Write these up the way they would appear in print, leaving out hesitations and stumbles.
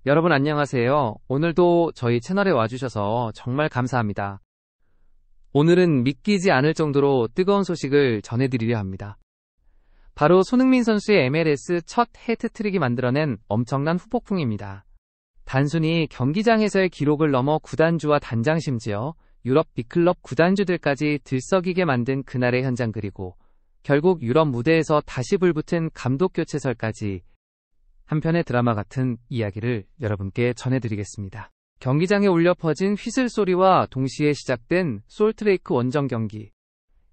여러분 안녕하세요. 오늘도 저희 채널에 와주셔서 정말 감사합니다. 오늘은 믿기지 않을 정도로 뜨거운 소식을 전해드리려 합니다. 바로 손흥민 선수의 MLS 첫 해트트릭이 만들어낸 엄청난 후폭풍입니다. 단순히 경기장에서의 기록을 넘어 구단주와 단장 심지어 유럽 빅클럽 구단주들까지 들썩이게 만든 그날의 현장, 그리고 결국 유럽 무대에서 다시 불붙은 감독 교체설까지 한편의 드라마 같은 이야기를 여러분께 전해드리겠습니다. 경기장에 울려 퍼진 휘슬 소리와 동시에 시작된 솔트레이크 원정 경기.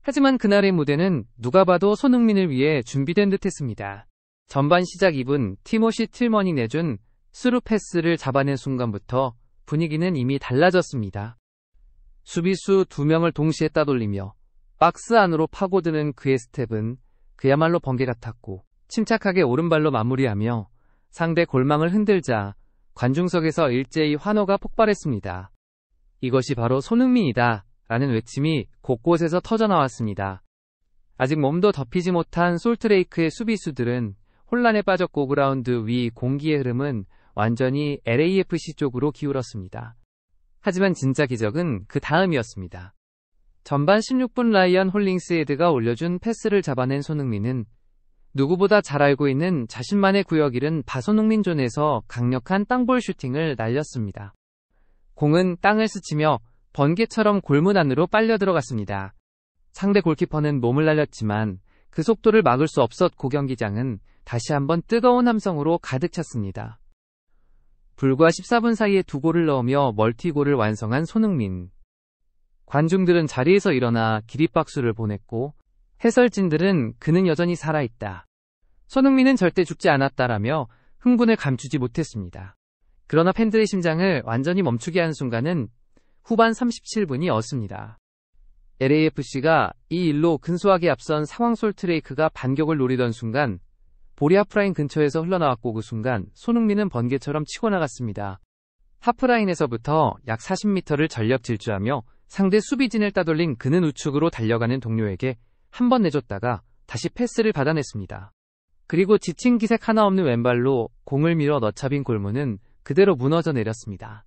하지만 그날의 무대는 누가 봐도 손흥민을 위해 준비된 듯했습니다. 전반 시작 2분 티모시 틸먼이 내준 스루 패스를 잡아낸 순간부터 분위기는 이미 달라졌습니다. 수비수 2명을 동시에 따돌리며 박스 안으로 파고드는 그의 스텝은 그야말로 번개 같았고, 침착하게 오른발로 마무리하며 상대 골망을 흔들자 관중석에서 일제히 환호가 폭발했습니다. 이것이 바로 손흥민이다 라는 외침이 곳곳에서 터져나왔습니다. 아직 몸도 덮이지 못한 솔트레이크의 수비수들은 혼란에 빠졌고, 그라운드 위 공기의 흐름은 완전히 LAFC 쪽으로 기울었습니다. 하지만 진짜 기적은 그 다음이었습니다. 전반 16분 라이언 홀링스헤드가 올려준 패스를 잡아낸 손흥민은 누구보다 잘 알고 있는 자신만의 구역 잃은 바손흥민 존에서 강력한 땅볼 슈팅을 날렸습니다. 공은 땅을 스치며 번개처럼 골문 안으로 빨려 들어갔습니다. 상대 골키퍼는 몸을 날렸지만 그 속도를 막을 수 없었고, 경기장은 다시 한번 뜨거운 함성으로 가득 찼습니다. 불과 14분 사이에 2골을 넣으며 멀티골을 완성한 손흥민. 관중들은 자리에서 일어나 기립박수를 보냈고, 해설진들은 그는 여전히 살아있다, 손흥민은 절대 죽지 않았다라며 흥분을 감추지 못했습니다. 그러나 팬들의 심장을 완전히 멈추게 한 순간은 후반 37분이었습니다. LAFC가 2-1로 근소하게 앞선 상황 솔트레이크가 반격을 노리던 순간 볼이 하프라인 근처에서 흘러나왔고, 그 순간 손흥민은 번개처럼 치고 나갔습니다. 하프라인에서부터 약 40m를 전력 질주하며 상대 수비진을 따돌린 그는 우측으로 달려가는 동료에게 한 번 내줬다가 다시 패스를 받아냈습니다. 그리고 지친 기색 하나 없는 왼발로 공을 밀어 넣자빈 골문은 그대로 무너져 내렸습니다.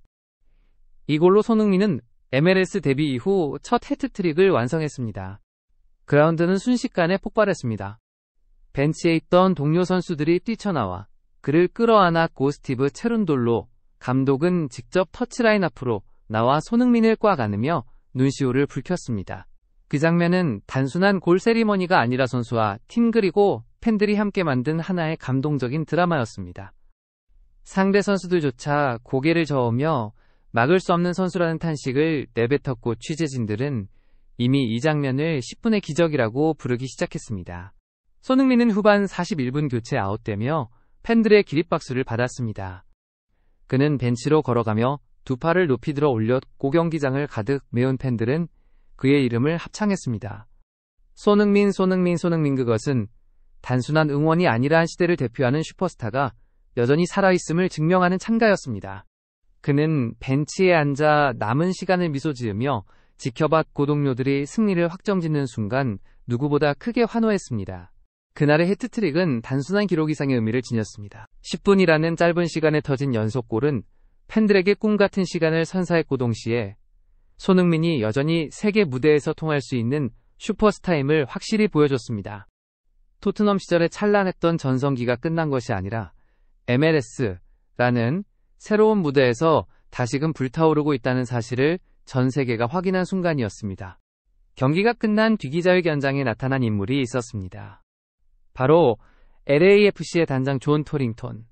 이 골로 손흥민은 MLS 데뷔 이후 첫 해트트릭을 완성했습니다. 그라운드는 순식간에 폭발했습니다. 벤치에 있던 동료 선수들이 뛰쳐나와 그를 끌어안았고, 스티브 체룬돌로 감독은 직접 터치라인 앞으로 나와 손흥민을 꽉 안으며 눈시울을 붉혔습니다. 그 장면은 단순한 골 세리머니가 아니라 선수와 팀 그리고 팬들이 함께 만든 하나의 감동적인 드라마였습니다. 상대 선수들조차 고개를 저으며 막을 수 없는 선수라는 탄식을 내뱉었고, 취재진들은 이미 이 장면을 10분의 기적이라고 부르기 시작했습니다. 손흥민은 후반 41분 교체 아웃되며 팬들의 기립박수를 받았습니다. 그는 벤치로 걸어가며 2팔을 높이 들어 올렸고, 경기장을 가득 메운 팬들은 그의 이름을 합창했습니다. 손흥민, 손흥민, 손흥민. 그것은 단순한 응원이 아니라 한 시대를 대표하는 슈퍼스타가 여전히 살아있음을 증명하는 찬가였습니다. 그는 벤치에 앉아 남은 시간을 미소 지으며 지켜봤고, 동료들이 승리를 확정짓는 순간 누구보다 크게 환호했습니다. 그날의 해트트릭은 단순한 기록 이상의 의미를 지녔습니다. 10분이라는 짧은 시간에 터진 연속골은 팬들에게 꿈같은 시간을 선사했고, 동시에 손흥민이 여전히 세계 무대에서 통할 수 있는 슈퍼스타임을 확실히 보여줬습니다. 토트넘 시절에 찬란했던 전성기가 끝난 것이 아니라 MLS라는 새로운 무대에서 다시금 불타오르고 있다는 사실을 전 세계가 확인한 순간이었습니다. 경기가 끝난 뒤기자회견 현장에 나타난 인물이 있었습니다. 바로 LAFC의 단장 존 토링턴.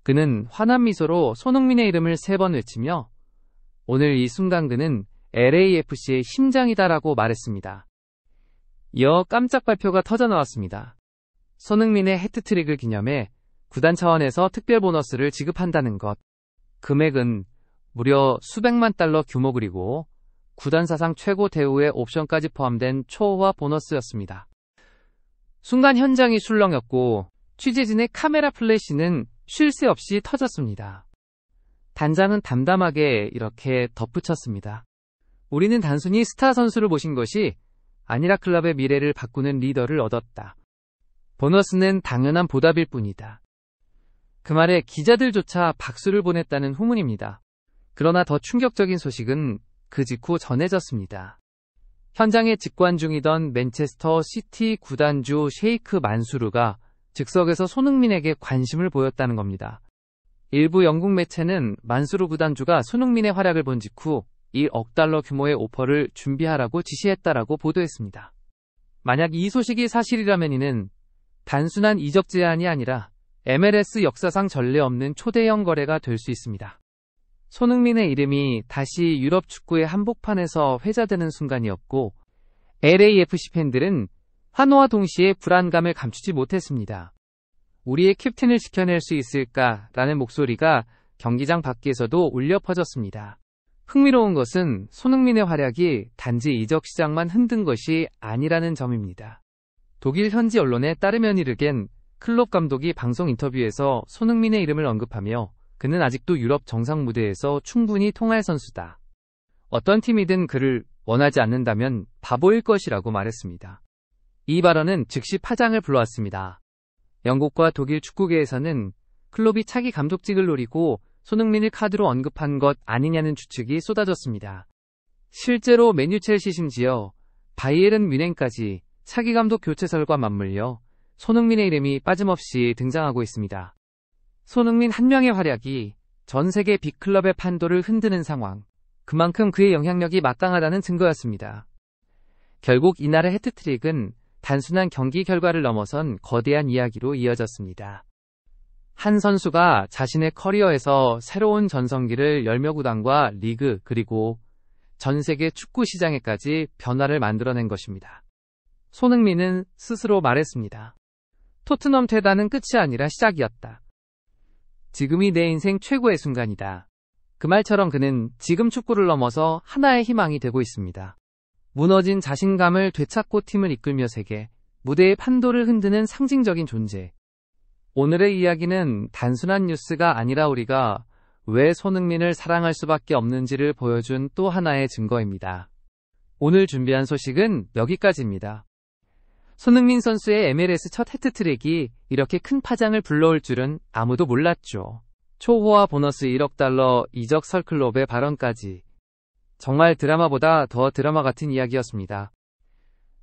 그는 환한 미소로 손흥민의 이름을 3번 외치며 오늘 이 순간 그는 LAFC의 심장이다라고 말했습니다. 이어 깜짝 발표가 터져나왔습니다. 손흥민의 해트트릭을 기념해 구단 차원에서 특별 보너스를 지급한다는 것. 금액은 무려 수백만 달러 규모, 그리고 구단 사상 최고 대우의 옵션까지 포함된 초호화 보너스였습니다. 순간 현장이 술렁였고 취재진의 카메라 플래시는 쉴 새 없이 터졌습니다. 단장은 담담하게 이렇게 덧붙였습니다. 우리는 단순히 스타 선수를 모신 것이 아니라 클럽의 미래를 바꾸는 리더를 얻었다. 보너스는 당연한 보답일 뿐이다. 그 말에 기자들조차 박수를 보냈다는 후문입니다. 그러나 더 충격적인 소식은 그 직후 전해졌습니다. 현장에 직관 중이던 맨체스터 시티 구단주 셰이크 만수르가 즉석에서 손흥민에게 관심을 보였다는 겁니다. 일부 영국 매체는 만수르 구단주가 손흥민의 활약을 본 직후 1억 달러 규모의 오퍼를 준비하라고 지시했다라고 보도했습니다. 만약 이 소식이 사실이라면 이는 단순한 이적 제안이 아니라 MLS 역사상 전례 없는 초대형 거래가 될 수 있습니다. 손흥민의 이름이 다시 유럽 축구의 한복판에서 회자되는 순간이었고 LAFC 팬들은 환호와 동시에 불안감을 감추지 못했습니다. 우리의 캡틴을 지켜낼 수 있을까라는 목소리가 경기장 밖에서도 울려 퍼졌습니다. 흥미로운 것은 손흥민의 활약이 단지 이적 시장만 흔든 것이 아니라는 점입니다. 독일 현지 언론에 따르면 이르겐 클롭 감독이 방송 인터뷰에서 손흥민의 이름을 언급하며 그는 아직도 유럽 정상 무대에서 충분히 통할 선수다. 어떤 팀이든 그를 원하지 않는다면 바보일 것이라고 말했습니다. 이 발언은 즉시 파장을 불러왔습니다. 영국과 독일 축구계에서는 클롭이 차기 감독직을 노리고 손흥민을 카드로 언급한 것 아니냐는 추측이 쏟아졌습니다. 실제로 맨유 첼시 심지어 바이에른 뮌헨까지 차기 감독 교체설과 맞물려 손흥민의 이름이 빠짐없이 등장하고 있습니다. 손흥민 한 명의 활약이 전 세계 빅클럽의 판도를 흔드는 상황, 그만큼 그의 영향력이 막강하다는 증거였습니다. 결국 이날의 해트트릭은 단순한 경기 결과를 넘어선 거대한 이야기로 이어졌습니다. 한 선수가 자신의 커리어에서 새로운 전성기를 열몇 구단과 리그 그리고 전 세계 축구 시장에까지 변화를 만들어낸 것입니다. 손흥민은 스스로 말했습니다. 토트넘 퇴단은 끝이 아니라 시작이었다. 지금이 내 인생 최고의 순간이다. 그 말처럼 그는 지금 축구를 넘어서 하나의 희망이 되고 있습니다. 무너진 자신감을 되찾고 팀을 이끌며 세계 무대의 판도를 흔드는 상징적인 존재. 오늘의 이야기는 단순한 뉴스가 아니라 우리가 왜 손흥민을 사랑할 수밖에 없는지를 보여준 또 하나의 증거입니다. 오늘 준비한 소식은 여기까지입니다. 손흥민 선수의 MLS 첫 해트트릭이 이렇게 큰 파장을 불러올 줄은 아무도 몰랐죠. 초호화 보너스 1억 달러 이적 설클롭의 발언까지. 정말 드라마보다 더 드라마 같은 이야기였습니다.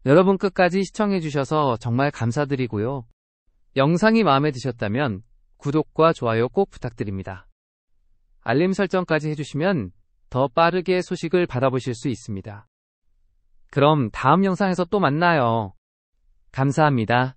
여러분 끝까지 시청해주셔서 정말 감사드리고요. 영상이 마음에 드셨다면 구독과 좋아요 꼭 부탁드립니다. 알림 설정까지 해주시면 더 빠르게 소식을 받아보실 수 있습니다. 그럼 다음 영상에서 또 만나요. 감사합니다.